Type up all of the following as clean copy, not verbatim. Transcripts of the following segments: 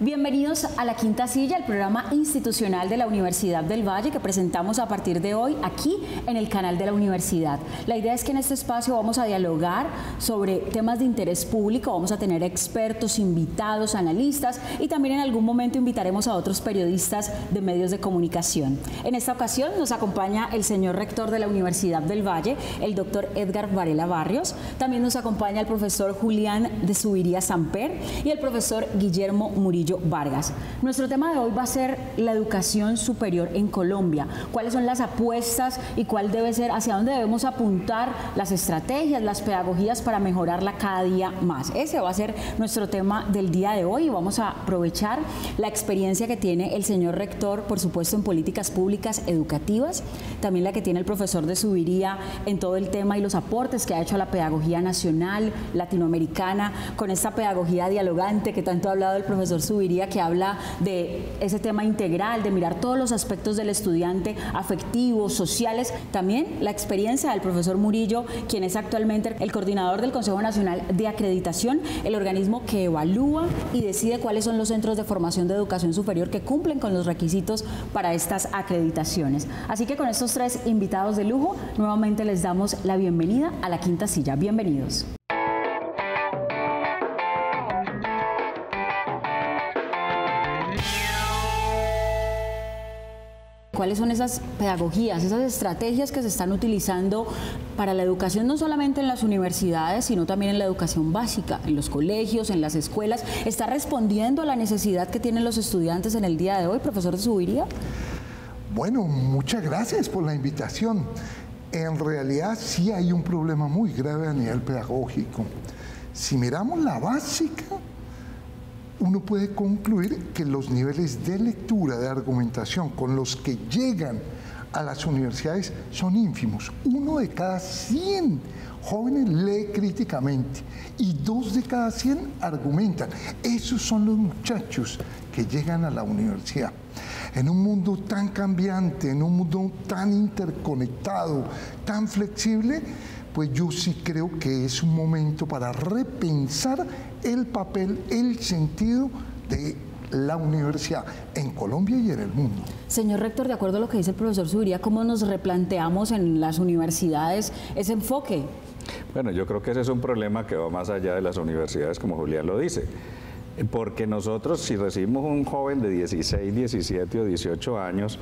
Bienvenidos a La Quinta Silla, el programa institucional de la Universidad del Valle que presentamos a partir de hoy aquí en el canal de la universidad. La idea es que en este espacio vamos a dialogar sobre temas de interés público, vamos a tener expertos, invitados, analistas y también en algún momento invitaremos a otros periodistas de medios de comunicación. En esta ocasión nos acompaña el señor rector de la Universidad del Valle, el doctor Edgar Varela Barrios. También nos acompaña el profesor Julián de Zuviría Samper y el profesor Guillermo Murillo Vargas. Nuestro tema de hoy va a ser la educación superior en Colombia. ¿Cuáles son las apuestas y cuál debe ser, hacia dónde debemos apuntar las estrategias, las pedagogías para mejorarla cada día más? Ese va a ser nuestro tema del día de hoy y vamos a aprovechar la experiencia que tiene el señor rector, por supuesto, en políticas públicas educativas, también la que tiene el profesor de Zuviría en todo el tema y los aportes que ha hecho a la pedagogía nacional, latinoamericana, con esta pedagogía dialogante que tanto ha hablado el profesor Zuviría, que habla de ese tema integral, de mirar todos los aspectos del estudiante, afectivos, sociales. También la experiencia del profesor Murillo, quien es actualmente el coordinador del Consejo Nacional de Acreditación, el organismo que evalúa y decide cuáles son los centros de formación de educación superior que cumplen con los requisitos para estas acreditaciones. Así que con estos tres invitados de lujo, nuevamente les damos la bienvenida a La Quinta Silla. Bienvenidos. ¿Cuáles son esas pedagogías, esas estrategias que se están utilizando para la educación, no solamente en las universidades, sino también en la educación básica, en los colegios, en las escuelas? ¿Está respondiendo a la necesidad que tienen los estudiantes en el día de hoy, profesor de Zuviría? Bueno, muchas gracias por la invitación. En realidad sí hay un problema muy grave a nivel pedagógico. Si miramos la básica, uno puede concluir que los niveles de lectura, de argumentación con los que llegan a las universidades son ínfimos. 1 de cada 100 jóvenes lee críticamente y 2 de cada 100 argumentan. Esos son los muchachos que llegan a la universidad. En un mundo tan cambiante, en un mundo tan interconectado, tan flexible, pues yo sí creo que es un momento para repensar el papel, el sentido de la universidad en Colombia y en el mundo. Señor rector, de acuerdo a lo que dice el profesor Zuviría, ¿cómo nos replanteamos en las universidades ese enfoque? Bueno, yo creo que ese es un problema que va más allá de las universidades, como Julián lo dice. Porque nosotros, si recibimos un joven de 16, 17 o 18 años,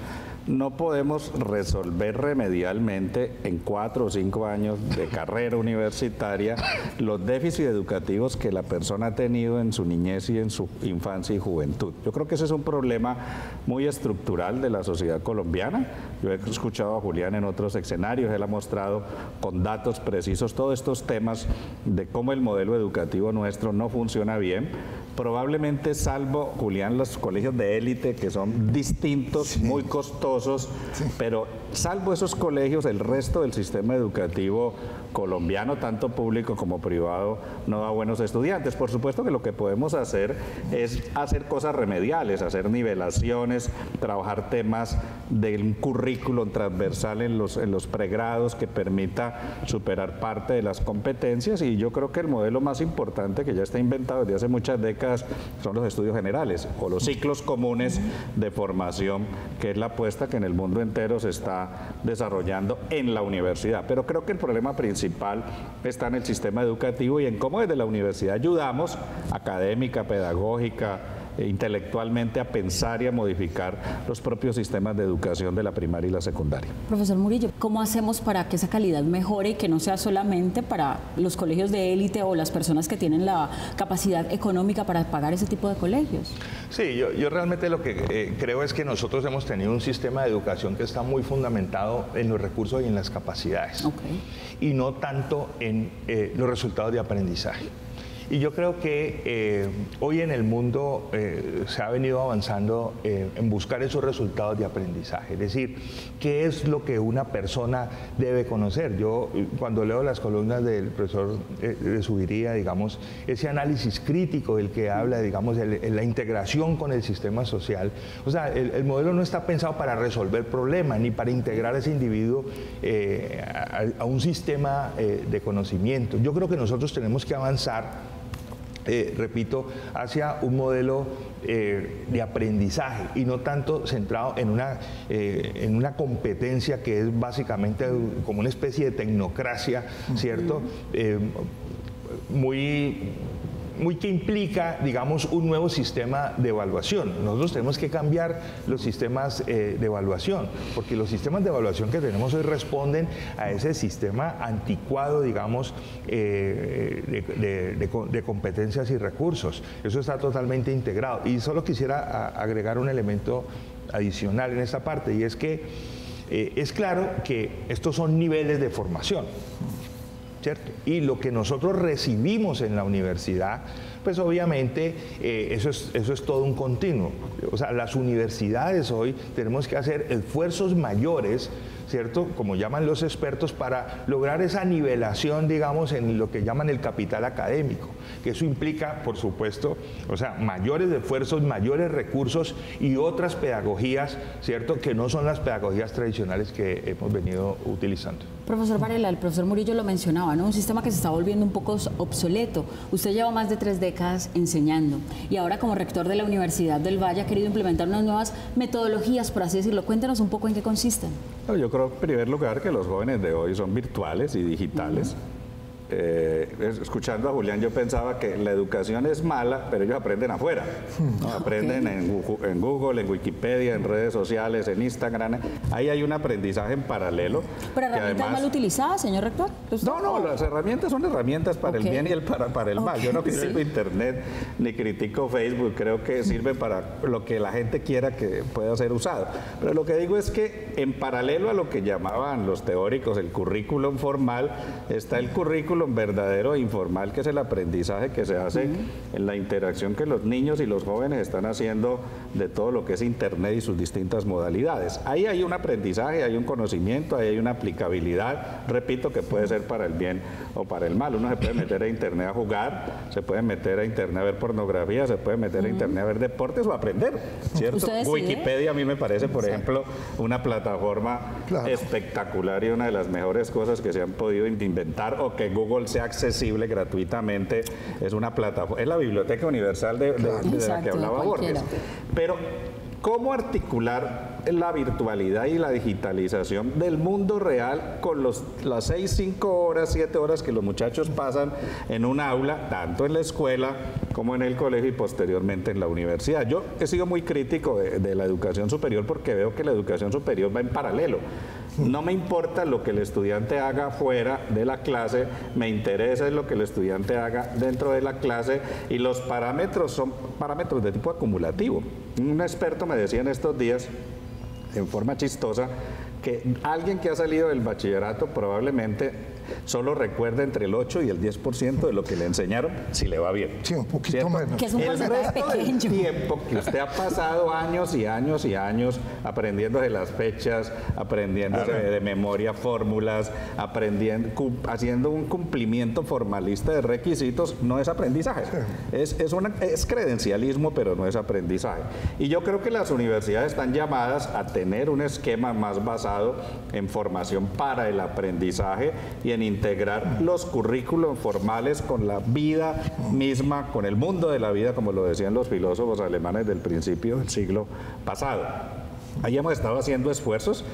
no podemos resolver remedialmente en 4 o 5 años de carrera universitaria los déficits educativos que la persona ha tenido en su niñez y en su infancia y juventud. Yo creo que ese es un problema muy estructural de la sociedad colombiana. Yo he escuchado a Julián en otros escenarios, él ha mostrado con datos precisos todos estos temas de cómo el modelo educativo nuestro no funciona bien. Probablemente, salvo, Julián, los colegios de élite que son distintos, sí, muy costosos, sí, pero salvo esos colegios, el resto del sistema educativo colombiano, tanto público como privado, no da buenos estudiantes. Por supuesto que lo que podemos hacer es hacer cosas remediales, hacer nivelaciones, trabajar temas del currículum transversal en los pregrados que permita superar parte de las competencias, y yo creo que el modelo más importante que ya está inventado desde hace muchas décadas son los estudios generales o los ciclos comunes de formación, que es la apuesta que en el mundo entero se está desarrollando en la universidad. Pero creo que el problema principal está en el sistema educativo y en cómo desde la universidad ayudamos académica, pedagógica, intelectualmente a pensar y a modificar los propios sistemas de educación de la primaria y la secundaria. Profesor Murillo, ¿cómo hacemos para que esa calidad mejore y que no sea solamente para los colegios de élite o las personas que tienen la capacidad económica para pagar ese tipo de colegios? Sí, yo realmente lo que creo es que nosotros hemos tenido un sistema de educación que está muy fundamentado en los recursos y en las capacidades, y no tanto en los resultados de aprendizaje. Y yo creo que hoy en el mundo se ha venido avanzando en buscar esos resultados de aprendizaje, es decir, qué es lo que una persona debe conocer. Yo cuando leo las columnas del profesor de Zuviría, digamos, ese análisis crítico del que habla, digamos, la integración con el sistema social, o sea, el modelo no está pensado para resolver problemas ni para integrar a ese individuo a un sistema de conocimiento. Yo creo que nosotros tenemos que avanzar repito, hacia un modelo de aprendizaje y no tanto centrado en una competencia que es básicamente como una especie de tecnocracia, ¿cierto? Muy que implica, digamos, un nuevo sistema de evaluación. Nosotros tenemos que cambiar los sistemas de evaluación, porque los sistemas de evaluación que tenemos hoy responden a ese sistema anticuado, digamos, de competencias y recursos. Eso está totalmente integrado. Y solo quisiera agregar un elemento adicional en esta parte, y es que es claro que estos son niveles de formación, ¿cierto? Y lo que nosotros recibimos en la universidad, pues obviamente eso es todo un continuo. O sea, las universidades hoy tenemos que hacer esfuerzos mayores, ¿cierto? Como llaman los expertos, para lograr esa nivelación, digamos, en lo que llaman el capital académico, que eso implica, por supuesto, o sea, mayores esfuerzos, mayores recursos y otras pedagogías, ¿cierto?, que no son las pedagogías tradicionales que hemos venido utilizando. Profesor Varela, el profesor Murillo lo mencionaba, ¿no? Un sistema que se está volviendo un poco obsoleto. Usted lleva más de 3 décadas enseñando y ahora como rector de la Universidad del Valle ha querido implementar unas nuevas metodologías, por así decirlo. Cuéntenos un poco en qué consisten. Yo creo, en primer lugar, que los jóvenes de hoy son virtuales y digitales. Escuchando a Julián, yo pensaba que la educación es mala, pero ellos aprenden afuera, ¿no? Aprenden en Google, en Wikipedia, en redes sociales, en Instagram. Ahí hay un aprendizaje en paralelo. ¿Pero herramientas mal utilizadas, señor rector? No, las herramientas son herramientas para el bien y para el mal. Yo no critico Internet ni critico Facebook, creo que sirve para lo que la gente quiera que pueda ser usado. Pero lo que digo es que en paralelo a lo que llamaban los teóricos el currículum formal, está el currículum verdadero e informal, que es el aprendizaje que se hace en la interacción que los niños y los jóvenes están haciendo de todo lo que es Internet y sus distintas modalidades. Ahí hay un aprendizaje, hay un conocimiento, ahí hay una aplicabilidad, repito, que puede ser para el bien o para el mal. Uno se puede meter a Internet a jugar, se puede meter a Internet a ver pornografía, se puede meter a Internet a ver deportes o a aprender, ¿cierto? Wikipedia a mí me parece, por ejemplo, una plataforma espectacular y una de las mejores cosas que se han podido inventar, o que Google sea accesible gratuitamente. Es una plataforma, es la biblioteca universal de la que hablaba Borges. Pero ¿cómo articular la virtualidad y la digitalización del mundo real con las 6, 5 horas, 7 horas que los muchachos pasan en un aula, tanto en la escuela como en el colegio y posteriormente en la universidad? Yo he sido muy crítico de la educación superior porque veo que la educación superior va en paralelo. No me importa lo que el estudiante haga fuera de la clase, me interesa lo que el estudiante haga dentro de la clase, y los parámetros son parámetros de tipo acumulativo. Un experto me decía en estos días, en forma chistosa, que alguien que ha salido del bachillerato probablemente solo recuerda entre el 8 y el 10% de lo que le enseñaron, si le va bien. Sí, un poquito menos. Que es un porcentaje pequeño. El tiempo que usted ha pasado años y años y años aprendiendo de las fechas, aprendiendo de memoria fórmulas, haciendo un cumplimiento formalista de requisitos, no es aprendizaje. Es credencialismo, pero no es aprendizaje. Y yo creo que las universidades están llamadas a tener un esquema más basado en formación para el aprendizaje y en integrar los currículos formales con la vida misma, con el mundo de la vida, como lo decían los filósofos alemanes del principio del siglo pasado. Ahí hemos estado haciendo esfuerzos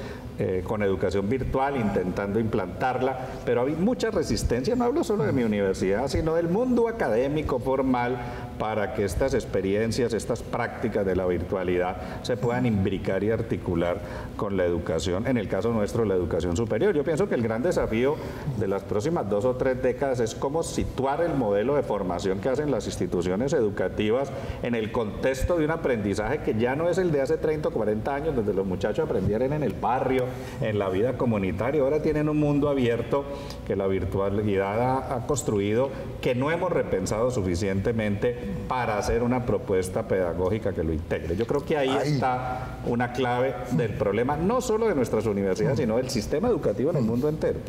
con educación virtual, intentando implantarla, pero hay mucha resistencia, no hablo solo de mi universidad, sino del mundo académico formal, para que estas experiencias, estas prácticas de la virtualidad se puedan imbricar y articular con la educación, en el caso nuestro, la educación superior. Yo pienso que el gran desafío de las próximas 2 o 3 décadas es cómo situar el modelo de formación que hacen las instituciones educativas en el contexto de un aprendizaje que ya no es el de hace 30 o 40 años, donde los muchachos aprendieron en el barrio, en la vida comunitaria. Ahora tienen un mundo abierto que la virtualidad ha construido, que no hemos repensado suficientemente para hacer una propuesta pedagógica que lo integre. Yo creo que ahí está una clave del problema, no solo de nuestras universidades, sino del sistema educativo en el mundo entero.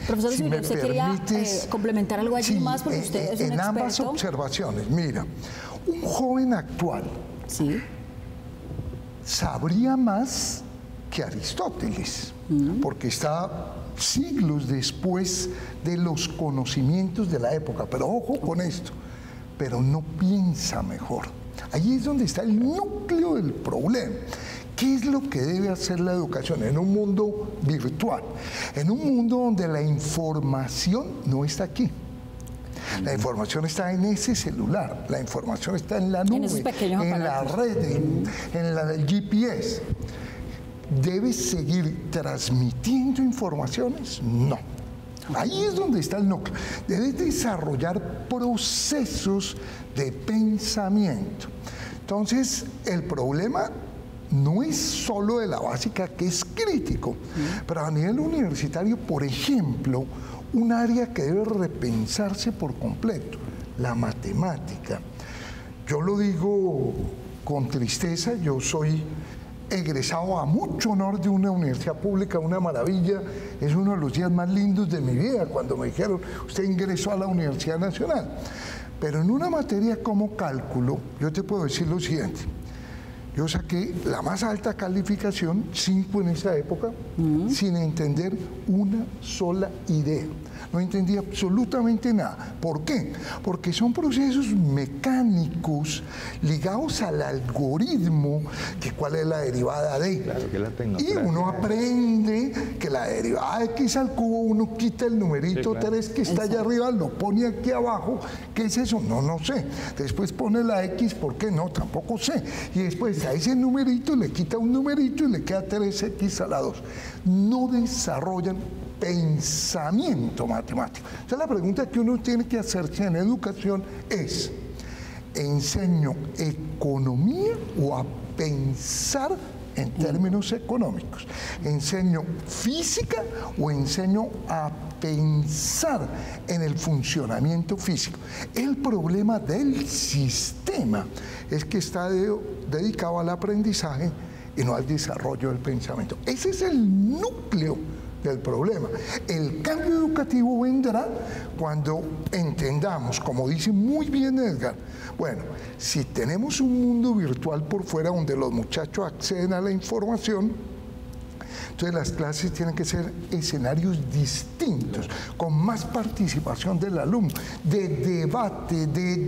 Profesor, si usted quería complementar algo allí más, porque usted es un experto. En ambas observaciones, mira, un joven actual sabría más que Aristóteles, porque está siglos después de los conocimientos de la época. Pero ojo con esto, pero no piensa mejor. Ahí es donde está el núcleo del problema. ¿Qué es lo que debe hacer la educación en un mundo virtual? En un mundo donde la información no está aquí. La información está en ese celular, la información está en la nube, en la red, en la del GPS. ¿Debes seguir transmitiendo informaciones? No. Ahí es donde está el núcleo. Debes desarrollar procesos de pensamiento. Entonces, el problema no es solo de la básica, que es crítico, pero a nivel universitario, por ejemplo, un área que debe repensarse por completo, la matemática. Yo lo digo con tristeza, yo soy egresado a mucho honor de una universidad pública, una maravilla, es uno de los días más lindos de mi vida, cuando me dijeron, usted ingresó a la Universidad Nacional. Pero en una materia como cálculo, yo te puedo decir lo siguiente. Yo saqué la más alta calificación, 5 en esa época, sin entender una sola idea. No entendí absolutamente nada. ¿Por qué? Porque son procesos mecánicos ligados al algoritmo, que cuál es la derivada de. Claro, que la y uno aprende que la derivada de x al cubo, uno quita el numerito 3 que está allá arriba, lo pone aquí abajo. ¿Qué es eso? No sé. Después pone la x, ¿por qué no? Tampoco sé. Y después a ese numerito le quita un numerito y le queda 3x a la 2. No desarrollan pensamiento matemático. Entonces la pregunta que uno tiene que hacerse en educación es, ¿enseño economía o a pensar en términos económicos? ¿Enseño física o enseño a pensar en el funcionamiento físico? El problema del sistema es que está dedicado al aprendizaje y no al desarrollo del pensamiento. Ese es el núcleo del problema. El cambio educativo vendrá cuando entendamos, como dice muy bien Edgar, bueno, si tenemos un mundo virtual por fuera donde los muchachos acceden a la información, entonces las clases tienen que ser escenarios distintos, con más participación del alumno, de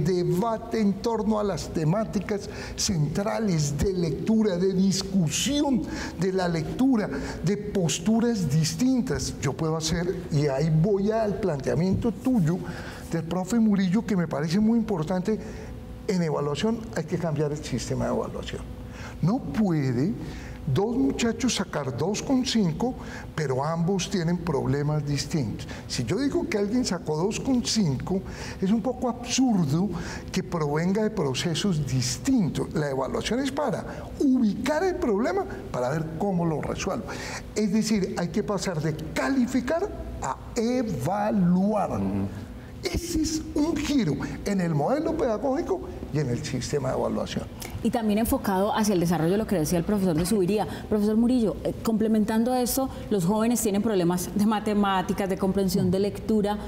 debate en torno a las temáticas centrales, de lectura, de discusión de la lectura, de posturas distintas. Yo puedo hacer, y ahí voy al planteamiento tuyo del profe Murillo, que me parece muy importante, en evaluación hay que cambiar el sistema de evaluación. No puede dos muchachos sacar 2,5, pero ambos tienen problemas distintos. Si yo digo que alguien sacó 2,5, es un poco absurdo que provenga de procesos distintos. La evaluación es para ubicar el problema, para ver cómo lo resuelvo. Es decir, hay que pasar de calificar a evaluar. Ese es un giro en el modelo pedagógico y en el sistema de evaluación. Y también enfocado hacia el desarrollo de lo que decía el profesor de Zuviría. Profesor Murillo, complementando esto, los jóvenes tienen problemas de matemáticas, de comprensión de lectura.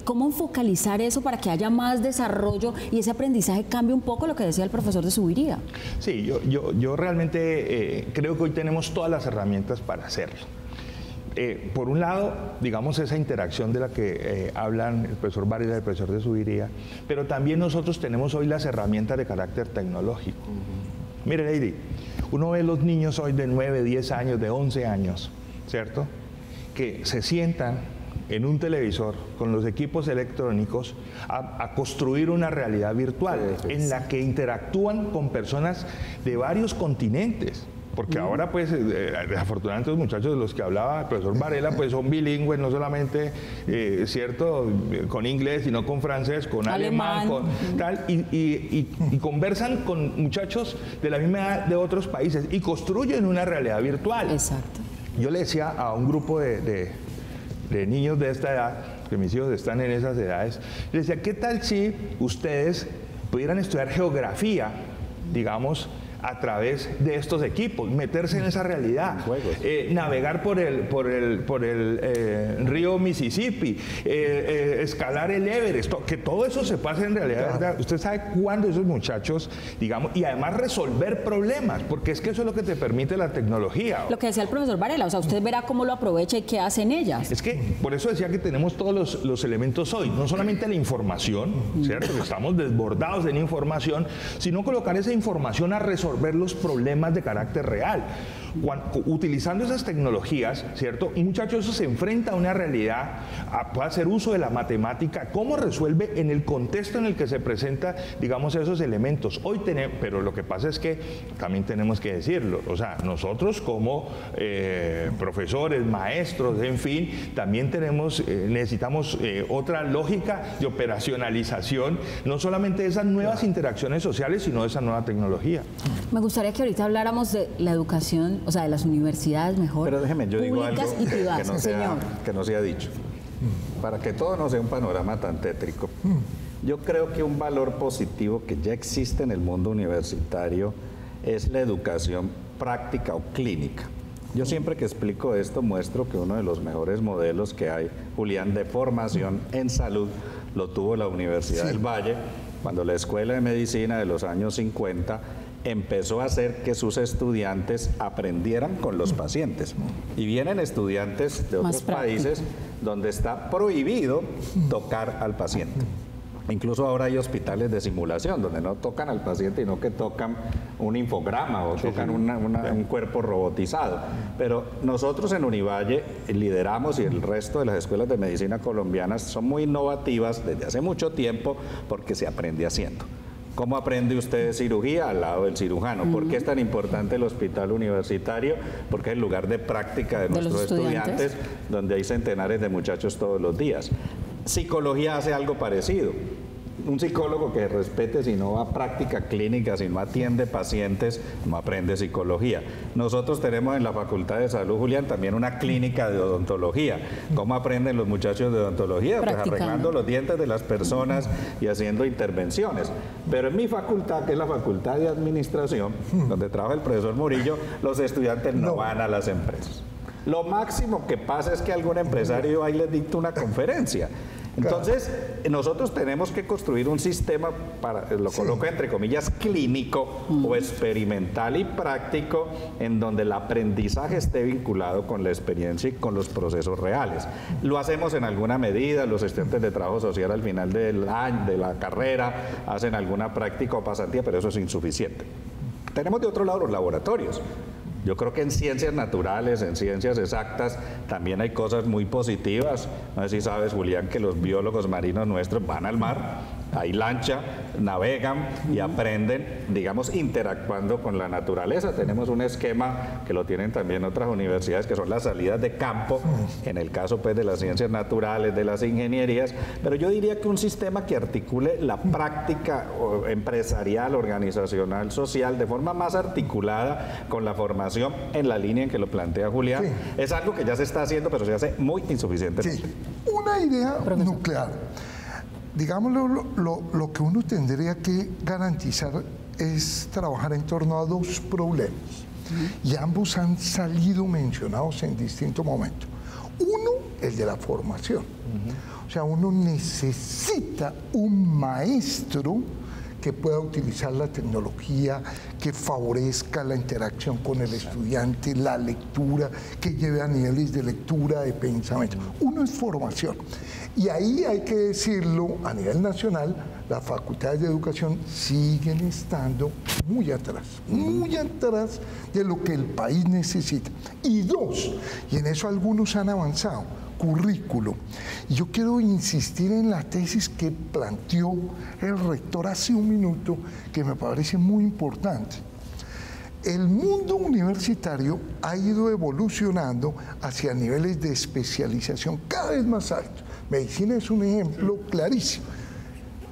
¿Cómo focalizar eso para que haya más desarrollo y ese aprendizaje cambie un poco lo que decía el profesor de Zuviría? Sí, yo realmente creo que hoy tenemos todas las herramientas para hacerlo. Por un lado, digamos, esa interacción de la que hablan el profesor Varela y el profesor de Zuviría, pero también nosotros tenemos hoy las herramientas de carácter tecnológico. Mire, Lady, uno ve los niños hoy de 9, 10 años, de 11 años, ¿cierto? Que se sientan en un televisor con los equipos electrónicos a construir una realidad virtual en la que interactúan con personas de varios continentes. Porque ahora, pues, afortunadamente los muchachos de los que hablaba el profesor Varela, pues son bilingües, no solamente, cierto, con inglés, sino con francés, con alemán, con tal, y conversan con muchachos de la misma edad de otros países y construyen una realidad virtual. Exacto. Yo le decía a un grupo de niños de esta edad, que mis hijos están en esas edades, les decía, ¿qué tal si ustedes pudieran estudiar geografía, digamos, a través de estos equipos, meterse en esa realidad, navegar por el río Mississippi, escalar el Everest, que todo eso se pase en realidad. Claro. Usted sabe cuándo esos muchachos, digamos, y además resolver problemas, porque es que eso es lo que te permite la tecnología. Lo que decía el profesor Varela, o sea, usted verá cómo lo aprovecha y qué hacen ellas. Es que, por eso decía que tenemos todos los elementos hoy, no solamente la información, ¿cierto? Que estamos desbordados en información, sino colocar esa información a resolver los problemas de carácter real. Utilizando esas tecnologías, ¿cierto? Un muchacho eso se enfrenta a una realidad, puede hacer uso de la matemática, cómo resuelve en el contexto en el que se presenta, digamos, esos elementos. Hoy tenemos, pero lo que pasa es que también tenemos que decirlo, o sea, nosotros como profesores, maestros, en fin, también necesitamos otra lógica de operacionalización, no solamente de esas nuevas interacciones sociales, sino de esa nueva tecnología. Me gustaría que ahorita habláramos de la educación, o sea, de las universidades mejor. Pero déjeme, yo digo algo y privadas, que no se ha dicho, para que todo no sea un panorama tan tétrico. Yo creo que un valor positivo que ya existe en el mundo universitario es la educación práctica o clínica. Yo siempre que explico esto muestro que uno de los mejores modelos que hay, Julián, de formación en salud, lo tuvo la Universidad del Valle, cuando la Escuela de Medicina de los años 50 empezó a hacer que sus estudiantes aprendieran con los pacientes. Y vienen estudiantes de otros países donde está prohibido tocar al paciente. Incluso ahora hay hospitales de simulación donde no tocan al paciente, sino que tocan un infograma o tocan un cuerpo robotizado. Pero nosotros en Univalle lideramos, y el resto de las escuelas de medicina colombianas son muy innovativas desde hace mucho tiempo porque se aprende haciendo. ¿Cómo aprende usted cirugía? Al lado del cirujano. ¿Por qué es tan importante el hospital universitario? Porque es el lugar de práctica de nuestros estudiantes, donde hay centenares de muchachos todos los días. Psicología hace algo parecido. Un psicólogo que respete, si no va a práctica clínica, si no atiende pacientes, no aprende psicología. Nosotros tenemos en la Facultad de Salud, Julián, también una clínica de odontología. ¿Cómo aprenden los muchachos de odontología? Pues arreglando los dientes de las personas y haciendo intervenciones. Pero en mi facultad, que es la Facultad de Administración, donde trabaja el profesor Murillo, los estudiantes no van a las empresas. Lo máximo que pasa es que algún empresario ahí les dicta una conferencia. Entonces, nosotros tenemos que construir un sistema, lo coloco entre comillas, clínico o experimental y práctico, en donde el aprendizaje esté vinculado con la experiencia y con los procesos reales. Lo hacemos en alguna medida, los estudiantes de trabajo social al final del año, de la carrera, hacen alguna práctica o pasantía, pero eso es insuficiente. Tenemos de otro lado los laboratorios. Yo creo que en ciencias naturales, en ciencias exactas, también hay cosas muy positivas. No sé si sabes, Julián, que los biólogos marinos nuestros van al mar, hay lancha, navegan y aprenden, digamos, interactuando con la naturaleza. Tenemos un esquema que lo tienen también otras universidades, que son las salidas de campo, en el caso pues de las ciencias naturales, de las ingenierías, pero yo diría que un sistema que articule la práctica empresarial, organizacional, social, de forma más articulada con la formación en la línea en que lo plantea Julián, es algo que ya se está haciendo, pero se hace muy insuficientemente. Sí. Una idea nuclear. Digámoslo, lo que uno tendría que garantizar es trabajar en torno a dos problemas. Y ambos han salido mencionados en distintos momentos. Uno, el de la formación. O sea, uno necesita un maestro que pueda utilizar la tecnología, que favorezca la interacción con el estudiante, la lectura, que lleve a niveles de lectura, de pensamiento. Uno es formación. Y ahí hay que decirlo, a nivel nacional, las facultades de educación siguen estando muy atrás de lo que el país necesita. Y dos, y en eso algunos han avanzado, currículo. Y yo quiero insistir en la tesis que planteó el rector hace un minuto, que me parece muy importante. El mundo universitario ha ido evolucionando hacia niveles de especialización cada vez más altos. Medicina es un ejemplo clarísimo.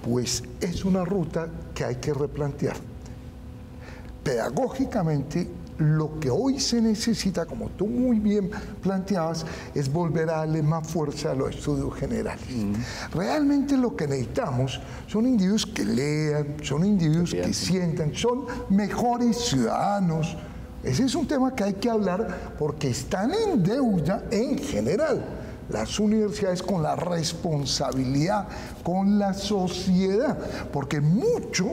Pues es una ruta que hay que replantear pedagógicamente Lo que hoy se necesita, como tú muy bien planteabas, es volver a darle más fuerza a los estudios generales. Realmente lo que necesitamos son individuos que lean, son individuos que sientan, son mejores ciudadanos. Ese es un tema que hay que hablar porque están en deuda en general las universidades con la responsabilidad, con la sociedad, porque mucho,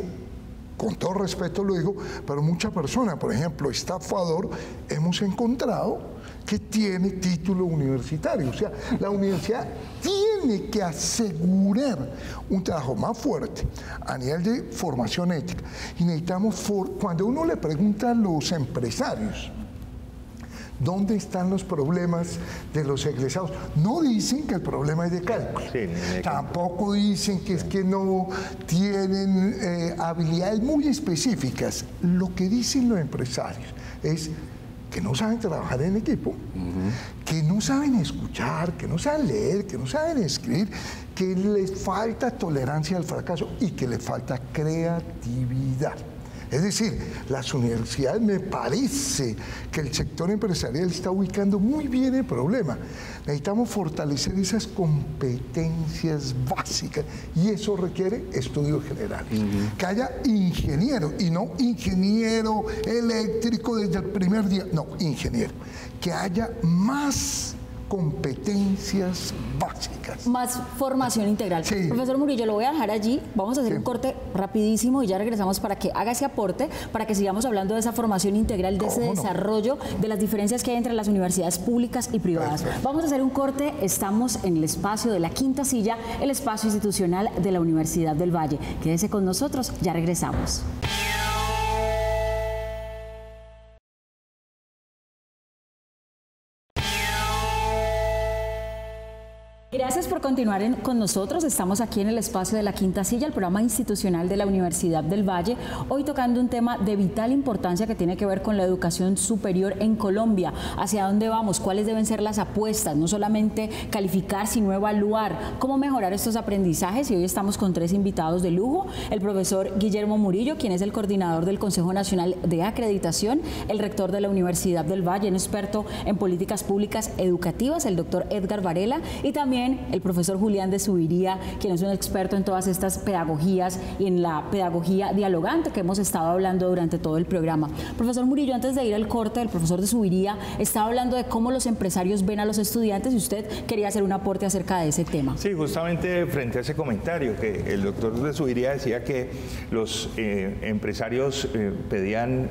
con todo respeto lo digo, pero mucha persona, por ejemplo, estafador, hemos encontrado que tiene título universitario. O sea, la universidad tiene que asegurar un trabajo más fuerte a nivel de formación ética. Y necesitamos, cuando uno le pregunta a los empresarios, ¿dónde están los problemas de los egresados? No dicen que el problema es de cálculo. Tampoco dicen que es que no tienen habilidades muy específicas. Lo que dicen los empresarios es que no saben trabajar en equipo, que no saben escuchar, que no saben leer, que no saben escribir, que les falta tolerancia al fracaso y que les falta creatividad. Es decir, las universidades, me parece que el sector empresarial está ubicando muy bien el problema. Necesitamos fortalecer esas competencias básicas y eso requiere estudios generales. Que haya ingeniero y no ingeniero eléctrico desde el primer día, no, ingeniero. Que haya más competencias básicas. Más formación integral. Sí. Profesor Murillo, lo voy a dejar allí. Vamos a hacer un corte rapidísimo y ya regresamos para que haga ese aporte, para que sigamos hablando de esa formación integral, de ese desarrollo, de las diferencias que hay entre las universidades públicas y privadas. Vamos a hacer un corte. Estamos en el espacio de la Quinta Silla, el espacio institucional de la Universidad del Valle. Quédese con nosotros, ya regresamos. Gracias por continuar con nosotros. Estamos aquí en el espacio de la Quinta Silla, el programa institucional de la Universidad del Valle, hoy tocando un tema de vital importancia que tiene que ver con la educación superior en Colombia. ¿Hacia dónde vamos? ¿Cuáles deben ser las apuestas? No solamente calificar, sino evaluar. ¿Cómo mejorar estos aprendizajes? Y hoy estamos con tres invitados de lujo. El profesor Guillermo Murillo, quien es el coordinador del Consejo Nacional de Acreditación, el rector de la Universidad del Valle, un experto en políticas públicas educativas, el doctor Edgar Varela, y también el profesor Julián de Zuviría, quien es un experto en todas estas pedagogías y en la pedagogía dialogante que hemos estado hablando durante todo el programa. Profesor Murillo, antes de ir al corte, el profesor de Zuviría estaba hablando de cómo los empresarios ven a los estudiantes y usted quería hacer un aporte acerca de ese tema. Sí, justamente frente a ese comentario que el doctor de Zuviría decía que los empresarios pedían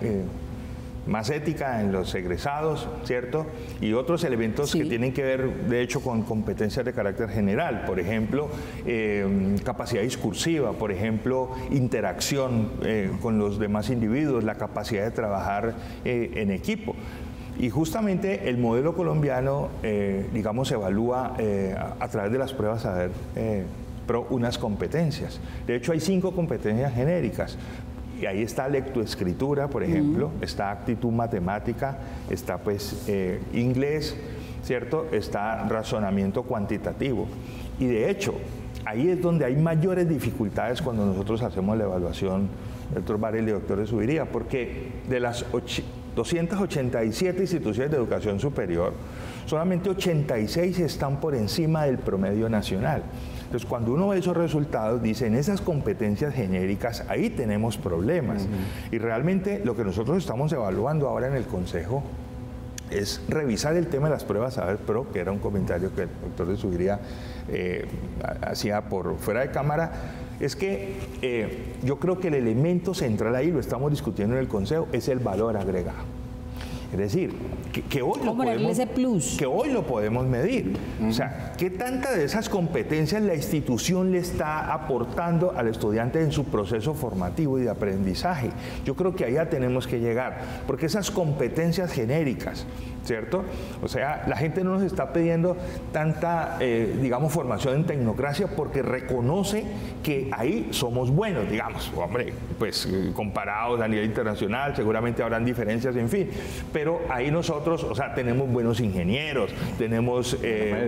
más ética en los egresados, ¿cierto? Y otros elementos que tienen que ver, de hecho, con competencias de carácter general, por ejemplo, capacidad discursiva, por ejemplo, interacción con los demás individuos, la capacidad de trabajar en equipo. Y justamente el modelo colombiano, digamos, evalúa a través de las pruebas saber unas competencias. De hecho, hay 5 competencias genéricas. Y ahí está lectoescritura, por ejemplo, está actitud matemática, está pues inglés, ¿cierto? Está razonamiento cuantitativo. Y de hecho, ahí es donde hay mayores dificultades cuando nosotros hacemos la evaluación, doctor Varela y doctor de Zuviría, porque de las 287 instituciones de educación superior, solamente 86 están por encima del promedio nacional. Entonces, cuando uno ve esos resultados, dice, en esas competencias genéricas, ahí tenemos problemas. Y realmente lo que nosotros estamos evaluando ahora en el Consejo es revisar el tema de las pruebas Saber Pro, que era un comentario que el doctor de Zuviría hacía por fuera de cámara. Es que yo creo que el elemento central ahí, lo estamos discutiendo en el Consejo, es el valor agregado. Es decir, que hoy lo podemos medir. O sea, ¿qué tanta de esas competencias la institución le está aportando al estudiante en su proceso formativo y de aprendizaje? Yo creo que allá tenemos que llegar, porque esas competencias genéricas, ¿cierto? O sea, la gente no nos está pidiendo tanta, digamos, formación en tecnocracia porque reconoce que ahí somos buenos, digamos, hombre, pues comparados a nivel internacional, seguramente habrán diferencias, en fin. pero ahí nosotros, o sea, tenemos buenos ingenieros, tenemos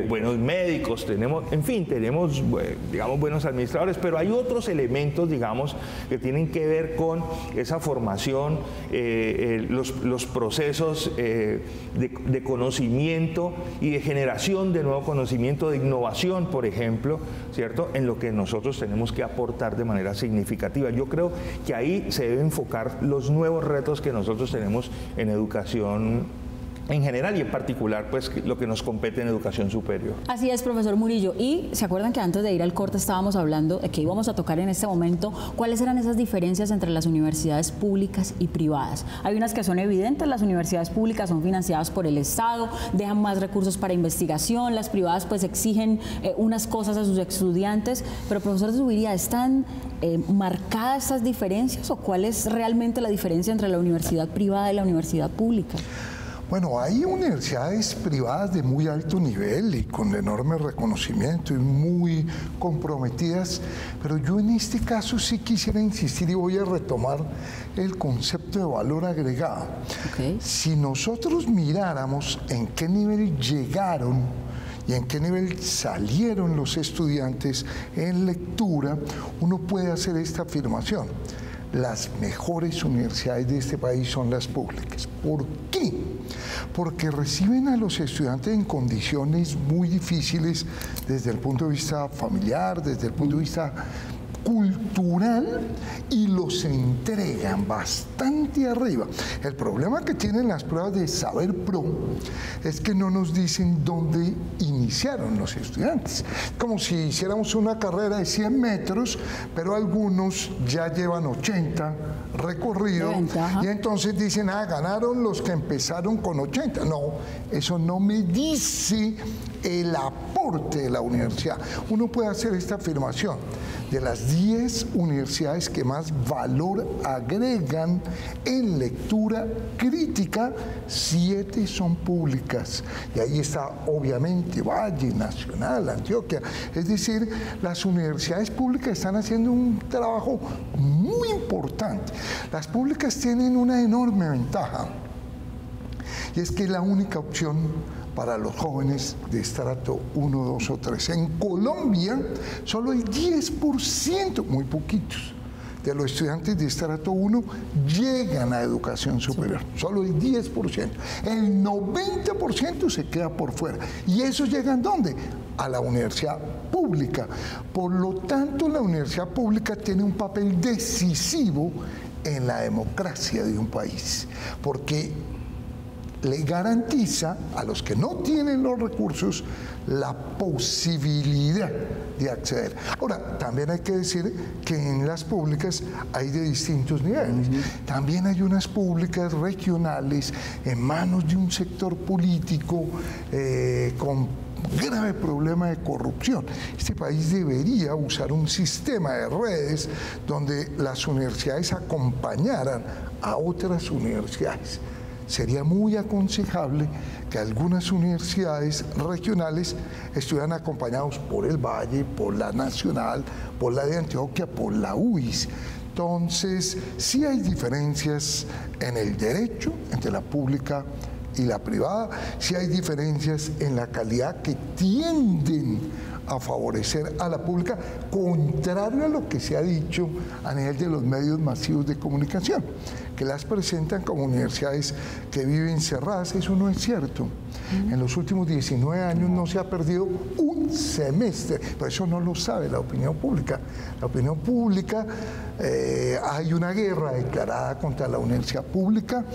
buenos médicos, tenemos, en fin, tenemos, digamos, buenos administradores, pero hay otros elementos, digamos, que tienen que ver con esa formación, los procesos de conocimiento y de generación de nuevo conocimiento, de innovación, por ejemplo, ¿cierto? En lo que nosotros tenemos que aportar de manera significativa. Yo creo que ahí se deben enfocar los nuevos retos que nosotros tenemos en educación en general y en particular, pues, lo que nos compete en educación superior. Así es, profesor Murillo. Y se acuerdan que antes de ir al corte estábamos hablando de que íbamos a tocar en este momento cuáles eran esas diferencias entre las universidades públicas y privadas. Hay unas que son evidentes: las universidades públicas son financiadas por el Estado, dejan más recursos para investigación, las privadas pues exigen unas cosas a sus estudiantes. Pero, profesor Zuviría, ¿están marcadas estas diferencias o cuál es realmente la diferencia entre la universidad privada y la universidad pública? Bueno, hay universidades privadas de muy alto nivel y con enorme reconocimiento y muy comprometidas, pero yo en este caso sí quisiera insistir y voy a retomar el concepto de valor agregado. Okay. Si nosotros miráramos en qué nivel llegaron y en qué nivel salieron los estudiantes en lectura, uno puede hacer esta afirmación: las mejores universidades de este país son las públicas. ¿Por qué? Porque reciben a los estudiantes en condiciones muy difíciles desde el punto de vista familiar, desde el punto de vista cultural, y los entregan bastante arriba. El problema que tienen las pruebas de Saber Pro es que no nos dicen dónde iniciaron los estudiantes. Como si hiciéramos una carrera de 100 metros, pero algunos ya llevan 80 recorrido y entonces dicen, ganaron los que empezaron con 80. No, eso no me dice el aporte de la universidad. Uno puede hacer esta afirmación: de las 10 universidades que más valor agregan en lectura crítica, 7 son públicas. Y ahí está, obviamente, Valle, Nacional, Antioquia. Es decir, las universidades públicas están haciendo un trabajo muy importante. Las públicas tienen una enorme ventaja, y es que es la única opción para los jóvenes de estrato 1, 2 o 3. En Colombia, solo el 10%, muy poquitos, de los estudiantes de estrato 1 llegan a educación superior. Solo el 10%. El 90% se queda por fuera. ¿Y esos llegan dónde? A la universidad pública. Por lo tanto, la universidad pública tiene un papel decisivo en la democracia de un país, porque le garantiza a los que no tienen los recursos la posibilidad de acceder. Ahora, también hay que decir que en las públicas hay de distintos niveles. También hay unas públicas regionales en manos de un sector político con grave problema de corrupción. Este país debería usar un sistema de redes donde las universidades acompañaran a otras universidades. Sería muy aconsejable que algunas universidades regionales estuvieran acompañados por el Valle, por la Nacional, por la de Antioquia, por la UIS. Entonces, sí hay diferencias en el derecho entre la pública y la privada, sí hay diferencias en la calidad que tienden a favorecer a la pública, contrario a lo que se ha dicho a nivel de los medios masivos de comunicación, que las presentan como universidades que viven cerradas. Eso no es cierto. En los últimos 19 años no se ha perdido un semestre, pero eso no lo sabe la opinión pública. La opinión pública, hay una guerra declarada contra la universidad pública,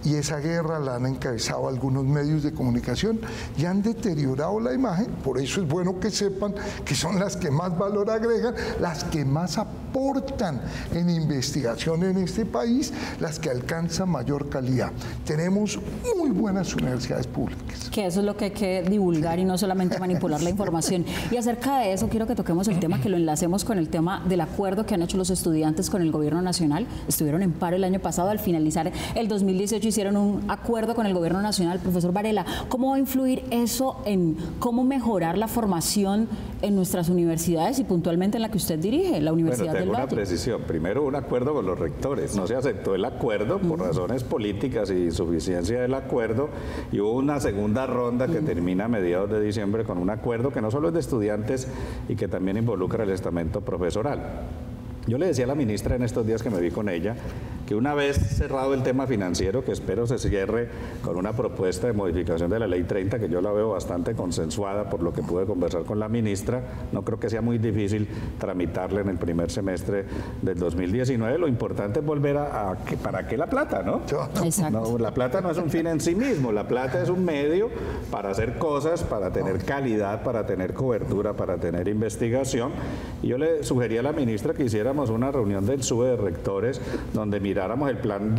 y esa guerra la han encabezado algunos medios de comunicación y han deteriorado la imagen. Por eso es bueno que sepan que son las que más valor agregan, las que más aportan en investigación en este país, las que alcanzan mayor calidad. Tenemos muy buenas universidades públicas. Que eso es lo que hay que divulgar y no solamente manipular la información. Y acerca de eso quiero que toquemos el tema, que lo enlacemos con el tema del acuerdo que han hecho los estudiantes con el gobierno nacional. Estuvieron en paro el año pasado, al finalizar el 2018 hicieron un acuerdo con el gobierno nacional. Profesor Varela, ¿cómo va a influir eso en cómo mejorar la formación en nuestras universidades y puntualmente en la que usted dirige, la Universidad del Valle. Una precisión. Primero, un acuerdo con los rectores. No se aceptó el acuerdo por razones políticas y insuficiencia del acuerdo, y hubo una segunda ronda que termina a mediados de diciembre con un acuerdo que no solo es de estudiantes y que también involucra el estamento profesoral. Yo le decía a la ministra en estos días que me vi con ella que una vez cerrado el tema financiero, que espero se cierre con una propuesta de modificación de la Ley 30, que yo la veo bastante consensuada por lo que pude conversar con la ministra, no creo que sea muy difícil tramitarla en el primer semestre del 2019. Lo importante es volver ¿para qué la plata, no? Exacto. No, la plata no es un fin en sí mismo, la plata es un medio para hacer cosas, para tener calidad, para tener cobertura, para tener investigación. Y yo le sugería a la ministra que hiciéramos una reunión del SUBE de rectores donde miráramos el Plan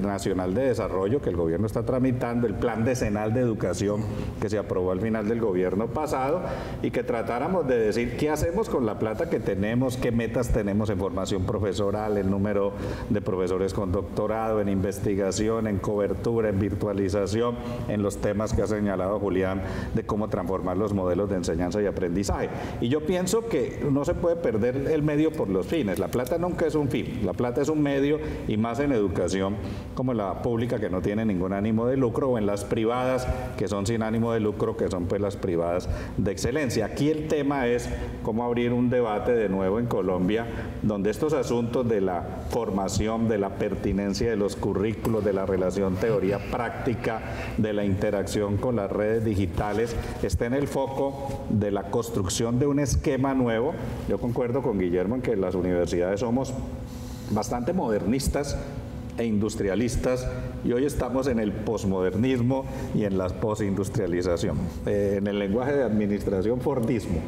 Nacional de Desarrollo que el gobierno está tramitando, el Plan Decenal de Educación que se aprobó al final del gobierno pasado, y que tratáramos de decir qué hacemos con la plata que tenemos, qué metas tenemos en formación profesoral, el número de profesores con doctorado, en investigación, en cobertura, en virtualización, en los temas que ha señalado Julián de cómo transformar los modelos de enseñanza y aprendizaje. Y yo pienso que no se puede perder el medio por los fines. La plata nunca es un fin, la plata es un medio, y más en educación como la pública, que no tiene ningún ánimo de lucro, o en las privadas que son sin ánimo de lucro, que son pues las privadas de excelencia. Aquí el tema es cómo abrir un debate de nuevo en Colombia donde estos asuntos de la formación, de la pertinencia de los currículos, de la relación teoría-práctica, de la interacción con las redes digitales, esté en el foco de la construcción de un esquema nuevo. Yo concuerdo con Guillermo en que las universidades somos bastante modernistas e industrialistas, y hoy estamos en el posmodernismo y en la posindustrialización. En el lenguaje de administración, fordismo.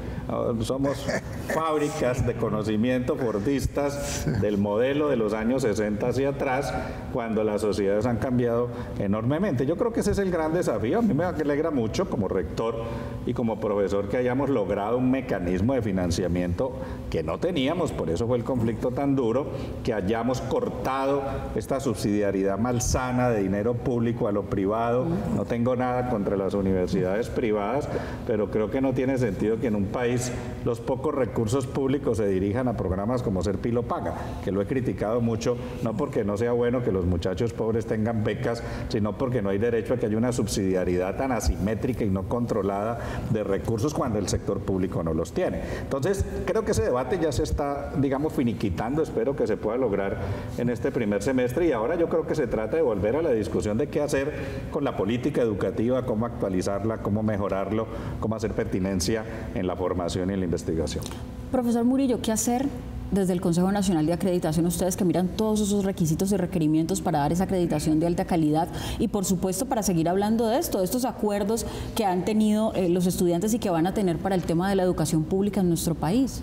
Somos fábricas de conocimiento fordistas del modelo de los años 60 hacia atrás, cuando las sociedades han cambiado enormemente. Yo creo que ese es el gran desafío. A mí me alegra mucho como rector y como profesor que hayamos logrado un mecanismo de financiamiento que no teníamos, por eso fue el conflicto tan duro, que hayamos cortado esta subsidiariedad malsana de dinero público a lo privado. No tengo nada contra las universidades privadas, pero creo que no tiene sentido que en un país los pocos recursos públicos se dirijan a programas como Ser Pilo Paga, que lo he criticado mucho, no porque no sea bueno que los muchachos pobres tengan becas, sino porque no hay derecho a que haya una subsidiariedad tan asimétrica y no controlada de recursos cuando el sector público no los tiene. Entonces, creo que ese debate ya se está, digamos, finiquitando. Espero que se pueda lograr en este primer semestre, y ahora yo creo que se trata de volver a la discusión de qué hacer con la política educativa, cómo actualizarla, cómo mejorarlo, cómo hacer pertinencia en la formación y en la investigación. Profesor Murillo, ¿qué hacer desde el Consejo Nacional de Acreditación? Ustedes que miran todos esos requisitos y requerimientos para dar esa acreditación de alta calidad, y por supuesto para seguir hablando de esto, de estos acuerdos que han tenido los estudiantes y que van a tener para el tema de la educación pública en nuestro país.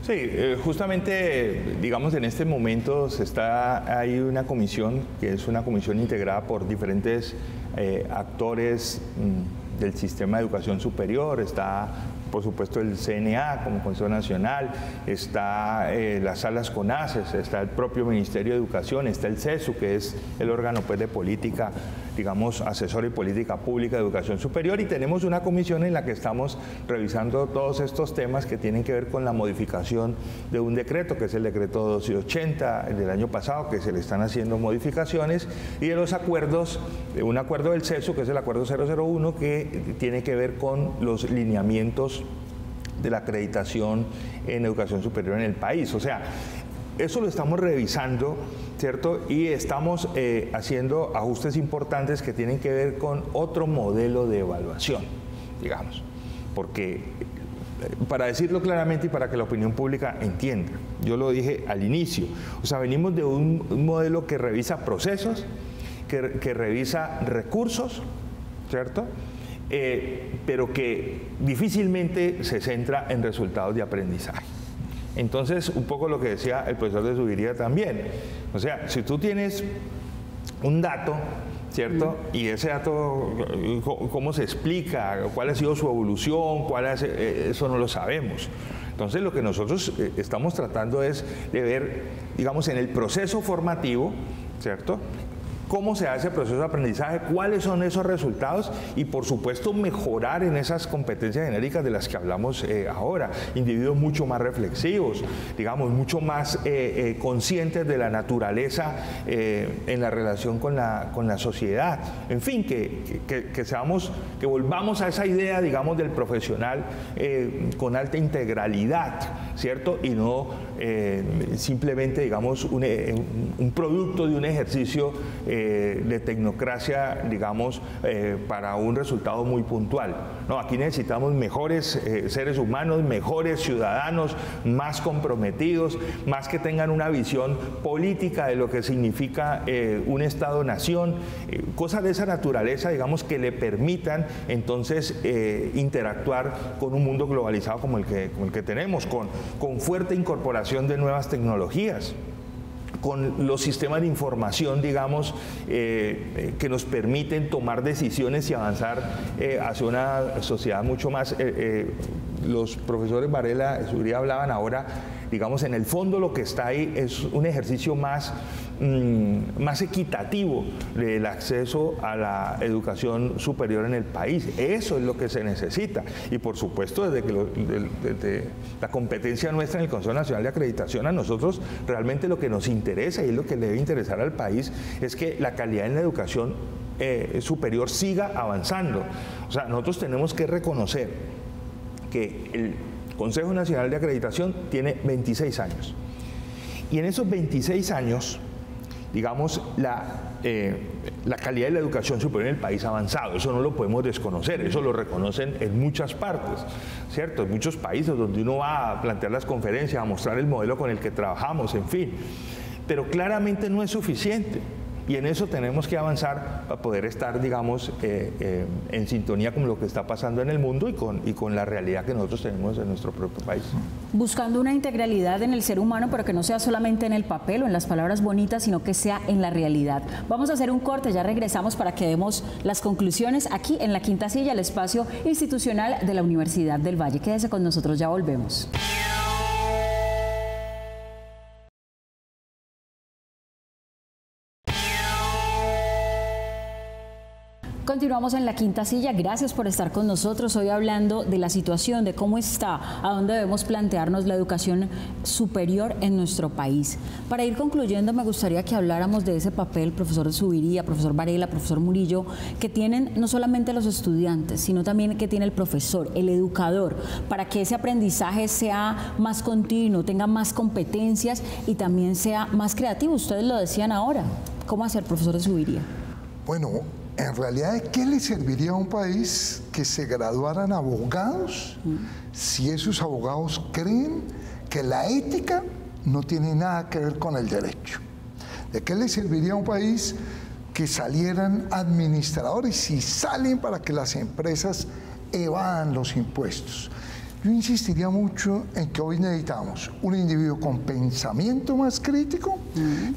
Sí, justamente, digamos, en este momento hay una comisión que es una comisión integrada por diferentes actores del sistema de educación superior. Está, por supuesto, el CNA como Consejo Nacional, está las salas CONACES, está el propio Ministerio de Educación, está el CESU, que es el órgano pues, de política, digamos, asesor y política pública de educación superior, y tenemos una comisión en la que estamos revisando todos estos temas que tienen que ver con la modificación de un decreto, que es el decreto 1280 del año pasado, que se le están haciendo modificaciones, y de los acuerdos, de un acuerdo del CESU, que es el acuerdo 001, que tiene que ver con los lineamientos de la acreditación en educación superior en el país. O sea, eso lo estamos revisando, ¿cierto? Y estamos haciendo ajustes importantes que tienen que ver con otro modelo de evaluación, digamos. Porque, para decirlo claramente y para que la opinión pública entienda, yo lo dije al inicio, o sea, venimos de un modelo que revisa procesos, que revisa recursos, ¿cierto? Pero que difícilmente se centra en resultados de aprendizaje. Entonces, un poco lo que decía el profesor de Zuviría también. O sea, si tú tienes un dato, ¿cierto? Y ese dato, ¿cómo se explica? ¿Cuál ha sido su evolución? Eso no lo sabemos. Entonces, lo que nosotros estamos tratando es de ver, digamos, en el proceso formativo, ¿cierto? cómo se hace el proceso de aprendizaje, cuáles son esos resultados y por supuesto mejorar en esas competencias genéricas de las que hablamos ahora. Individuos mucho más reflexivos, digamos, mucho más conscientes de la naturaleza en la relación con la sociedad. En fin, que volvamos a esa idea, digamos, del profesional con alta integralidad, ¿cierto? Y no simplemente, digamos, un producto de un ejercicio de tecnocracia, digamos, para un resultado muy puntual. No, aquí necesitamos mejores seres humanos, mejores ciudadanos, más comprometidos, más que tengan una visión política de lo que significa un Estado-nación, cosas de esa naturaleza, digamos, que le permitan entonces interactuar con un mundo globalizado como el que tenemos, con fuerte incorporación de nuevas tecnologías, con los sistemas de información, digamos, que nos permiten tomar decisiones y avanzar hacia una sociedad mucho más... los profesores Varela y Zuviría hablaban ahora, digamos, en el fondo lo que está ahí es un ejercicio más equitativo del acceso a la educación superior en el país. Eso es lo que se necesita. Y por supuesto, desde la competencia nuestra en el Consejo Nacional de Acreditación, a nosotros realmente lo que nos interesa y es lo que le debe interesar al país es que la calidad en la educación superior siga avanzando. O sea, nosotros tenemos que reconocer que el Consejo Nacional de Acreditación tiene 26 años. Y en esos 26 años, digamos, la calidad de la educación superior en el país ha avanzado. Eso no lo podemos desconocer, eso lo reconocen en muchas partes, ¿cierto? En muchos países donde uno va a plantear las conferencias, a mostrar el modelo con el que trabajamos, en fin. Pero claramente no es suficiente. Y en eso tenemos que avanzar para poder estar, digamos, en sintonía con lo que está pasando en el mundo y con la realidad que nosotros tenemos en nuestro propio país. Buscando una integralidad en el ser humano, pero que no sea solamente en el papel o en las palabras bonitas, sino que sea en la realidad. Vamos a hacer un corte, ya regresamos para que demos las conclusiones aquí en La Quinta Silla, el espacio institucional de la Universidad del Valle. Quédese con nosotros, ya volvemos. Continuamos en La Quinta Silla, gracias por estar con nosotros, hoy hablando de la situación, de cómo está, a dónde debemos plantearnos la educación superior en nuestro país. Para ir concluyendo, me gustaría que habláramos de ese papel, profesor Zuviría, profesor Varela, profesor Murillo, que tienen no solamente los estudiantes, sino también que tiene el profesor, el educador, para que ese aprendizaje sea más continuo, tenga más competencias y también sea más creativo. Ustedes lo decían ahora. ¿Cómo hacer, profesor Zuviría? Bueno, en realidad, ¿qué le serviría a un país que se graduaran abogados si esos abogados creen que la ética no tiene nada que ver con el derecho? ¿De qué le serviría a un país que salieran administradores si salen para que las empresas evadan los impuestos? Yo insistiría mucho en que hoy necesitamos un individuo con pensamiento más crítico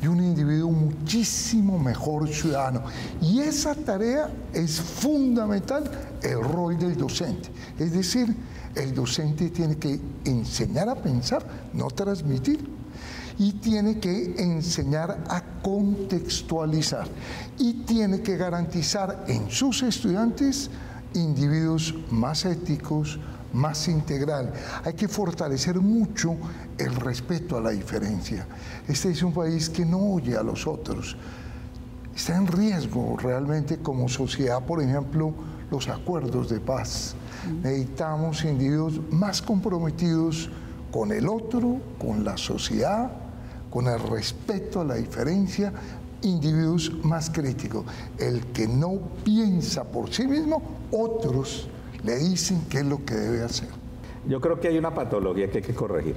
y un individuo muchísimo mejor ciudadano. Y esa tarea es fundamental, el rol del docente. Es decir, el docente tiene que enseñar a pensar, no transmitir. Y tiene que enseñar a contextualizar. Y tiene que garantizar en sus estudiantes individuos más éticos, más integral. Hay que fortalecer mucho el respeto a la diferencia. Este es un país que no oye a los otros. Está en riesgo realmente como sociedad, por ejemplo, los acuerdos de paz. Necesitamos individuos más comprometidos con el otro, con la sociedad, con el respeto a la diferencia, individuos más críticos. El que no piensa por sí mismo, otros le dicen qué es lo que debe hacer. Yo creo que hay una patología que hay que corregir,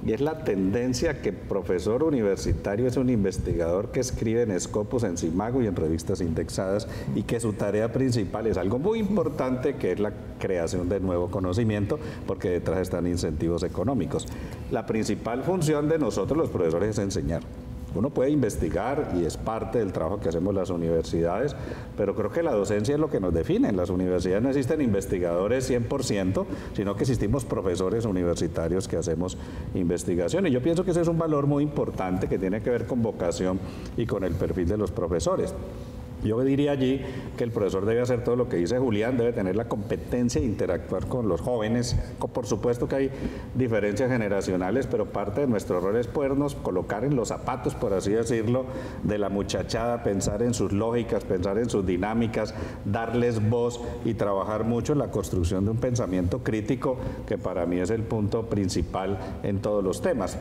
y es la tendencia que profesor universitario es un investigador que escribe en Scopus, en Simago y en revistas indexadas, y que su tarea principal es algo muy importante, que es la creación de nuevo conocimiento, porque detrás están incentivos económicos. La principal función de nosotros los profesores es enseñar. Uno puede investigar y es parte del trabajo que hacemos las universidades, pero creo que la docencia es lo que nos define. En las universidades no existen investigadores 100%, sino que existimos profesores universitarios que hacemos investigación. Y yo pienso que ese es un valor muy importante que tiene que ver con vocación y con el perfil de los profesores. Yo diría allí que el profesor debe hacer todo lo que dice Julián, debe tener la competencia de interactuar con los jóvenes. Por supuesto que hay diferencias generacionales, pero parte de nuestro rol es podernos colocar en los zapatos, por así decirlo, de la muchachada, pensar en sus lógicas, pensar en sus dinámicas, darles voz y trabajar mucho en la construcción de un pensamiento crítico, que para mí es el punto principal en todos los temas.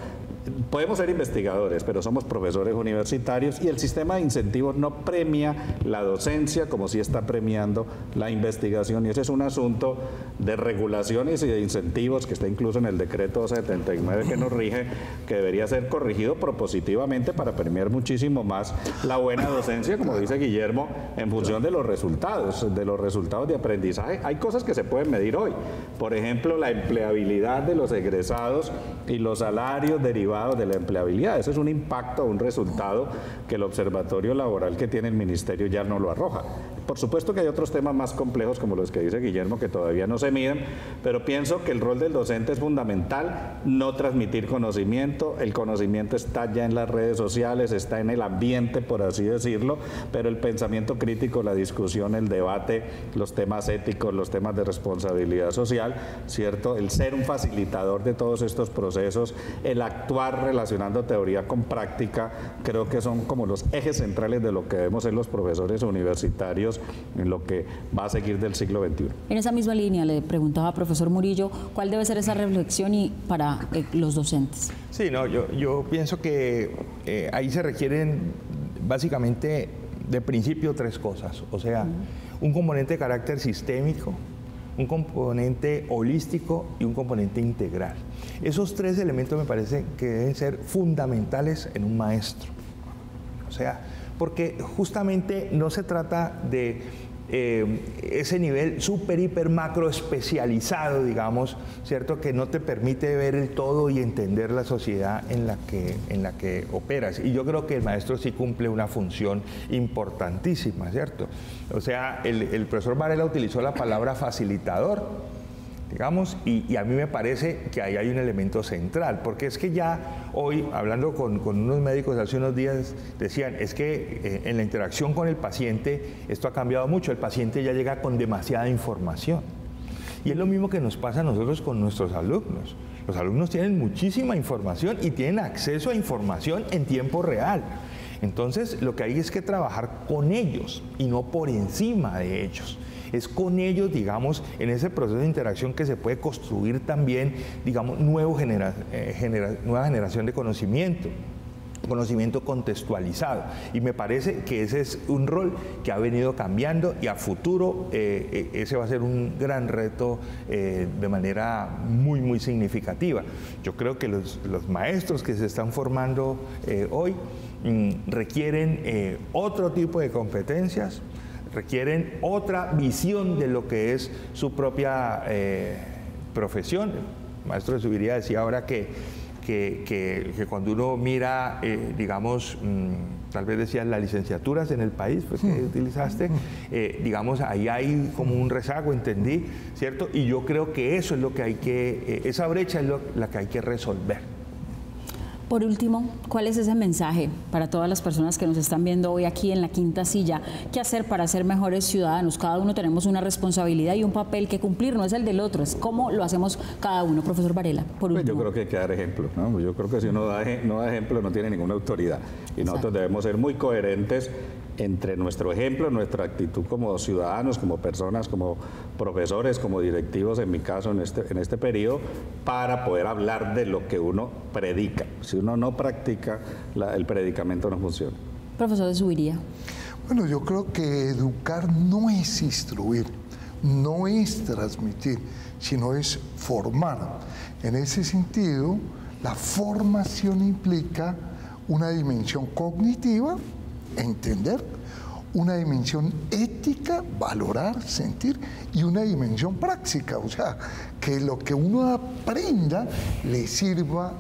Podemos ser investigadores, pero somos profesores universitarios y el sistema de incentivos no premia la docencia como si está premiando la investigación, y ese es un asunto de regulaciones y de incentivos que está incluso en el decreto 79 que nos rige, que debería ser corregido propositivamente para premiar muchísimo más la buena docencia, como dice Guillermo, en función de los resultados de aprendizaje. Hay cosas que se pueden medir hoy, por ejemplo, la empleabilidad de los egresados y los salarios derivados de la empleabilidad. Ese es un impacto, un resultado que el observatorio laboral que tiene el ministerio ya no lo arroja. Por supuesto que hay otros temas más complejos como los que dice Guillermo que todavía no se miden, pero pienso que el rol del docente es fundamental, no transmitir conocimiento. El conocimiento está ya en las redes sociales, está en el ambiente, por así decirlo, pero el pensamiento crítico, la discusión, el debate, los temas éticos, los temas de responsabilidad social, ¿cierto? El ser un facilitador de todos estos procesos, el actuar relacionando teoría con práctica, creo que son como los ejes centrales de lo que debemos ser los profesores universitarios en lo que va a seguir del siglo XXI. En esa misma línea le preguntaba a profesor Murillo, ¿cuál debe ser esa reflexión y para los docentes? Sí, no, yo pienso que ahí se requieren básicamente de principio tres cosas, o sea, un componente de carácter sistémico, un componente holístico y un componente integral. Esos tres elementos me parece que deben ser fundamentales en un maestro. O sea, porque justamente no se trata de ese nivel súper, hiper, macro especializado, digamos, ¿cierto? Que no te permite ver el todo y entender la sociedad en la que operas. Y yo creo que el maestro sí cumple una función importantísima, ¿cierto? O sea, el profesor Varela utilizó la palabra facilitador, digamos, y a mí me parece que ahí hay un elemento central, porque es que ya hoy, hablando con unos médicos hace unos días, decían, es que en la interacción con el paciente esto ha cambiado mucho, el paciente ya llega con demasiada información. Y es lo mismo que nos pasa a nosotros con nuestros alumnos. Los alumnos tienen muchísima información y tienen acceso a información en tiempo real. Entonces, lo que hay es que trabajar con ellos y no por encima de ellos. Es con ellos, digamos, en ese proceso de interacción que se puede construir también, digamos, nueva generación de conocimiento contextualizado. Y me parece que ese es un rol que ha venido cambiando y a futuro ese va a ser un gran reto de manera muy, muy significativa. Yo creo que los maestros que se están formando hoy requieren otro tipo de competencias, requieren otra visión de lo que es su propia profesión. El maestro de Subiría decía ahora que cuando uno mira, digamos, tal vez decían las licenciaturas en el país, pues que utilizaste, digamos, ahí hay como un rezago, entendí, ¿cierto? Y yo creo que eso es lo que hay que, esa brecha es la que hay que resolver. Por último, ¿cuál es ese mensaje para todas las personas que nos están viendo hoy aquí en la Quinta Silla? ¿Qué hacer para ser mejores ciudadanos? Cada uno tenemos una responsabilidad y un papel que cumplir, no es el del otro, es cómo lo hacemos cada uno. Profesor Varela, por último. Yo creo que hay que dar ejemplo, ¿no? Yo creo que si uno no da ejemplo no tiene ninguna autoridad. Y nosotros debemos ser muy coherentes entre nuestro ejemplo, nuestra actitud como ciudadanos, como personas, como profesores, como directivos, en mi caso, en este periodo, para poder hablar de lo que uno predica. Si uno no practica, el predicamento no funciona. Profesor de Subiría. Bueno, yo creo que educar no es instruir, no es transmitir, sino es formar. En ese sentido, la formación implica una dimensión cognitiva, entender, una dimensión ética, valorar, sentir, y una dimensión práctica, o sea, que lo que uno aprenda le sirva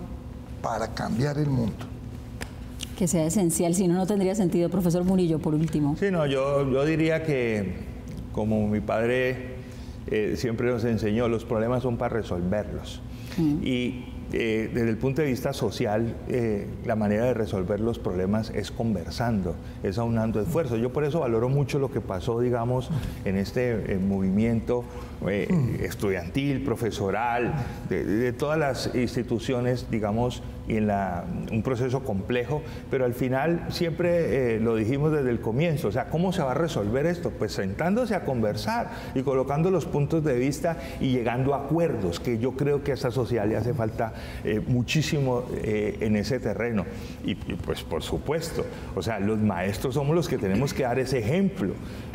para cambiar el mundo. Que sea esencial, si no, no tendría sentido. Profesor Murillo, por último. Sí, no, yo diría que, como mi padre siempre nos enseñó, los problemas son para resolverlos. Y desde el punto de vista social, la manera de resolver los problemas es conversando, es aunando esfuerzos. Yo por eso valoro mucho lo que pasó, digamos, en este movimiento estudiantil, profesoral, de todas las instituciones, digamos, y en un proceso complejo, pero al final siempre lo dijimos desde el comienzo, o sea, ¿cómo se va a resolver esto? Pues sentándose a conversar y colocando los puntos de vista y llegando a acuerdos, que yo creo que a esta sociedad le hace falta muchísimo en ese terreno. Y pues por supuesto, o sea, los maestros somos los que tenemos que dar ese ejemplo.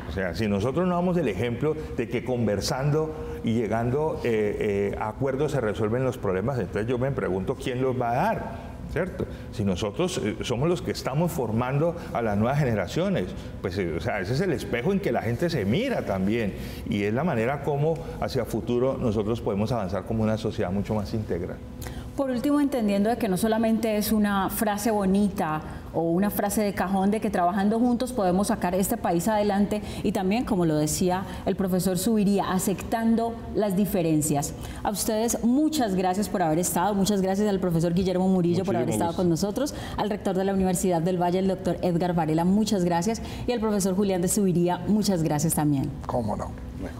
O sea, si nosotros no damos el ejemplo de que conversando y llegando a acuerdos se resuelven los problemas, entonces yo me pregunto quién los va a dar, ¿cierto? Si nosotros somos los que estamos formando a las nuevas generaciones, pues o sea, ese es el espejo en que la gente se mira también y es la manera como hacia futuro nosotros podemos avanzar como una sociedad mucho más integral. Por último, entendiendo de que no solamente es una frase bonita o una frase de cajón de que trabajando juntos podemos sacar este país adelante y también, como lo decía el profesor Zuviría, aceptando las diferencias. A ustedes muchas gracias por haber estado, muchas gracias al profesor Guillermo Murillo por haber estado con nosotros, al rector de la Universidad del Valle, el doctor Edgar Varela, muchas gracias, y al profesor Julián de Zuviría, muchas gracias también. ¿Cómo no?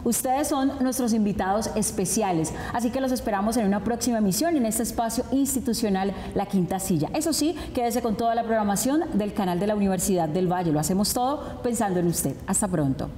Ustedes son nuestros invitados especiales, así que los esperamos en una próxima emisión en este espacio institucional La Quinta Silla. Eso sí, quédese con toda la programación del canal de la Universidad del Valle. Lo hacemos todo pensando en usted. Hasta pronto.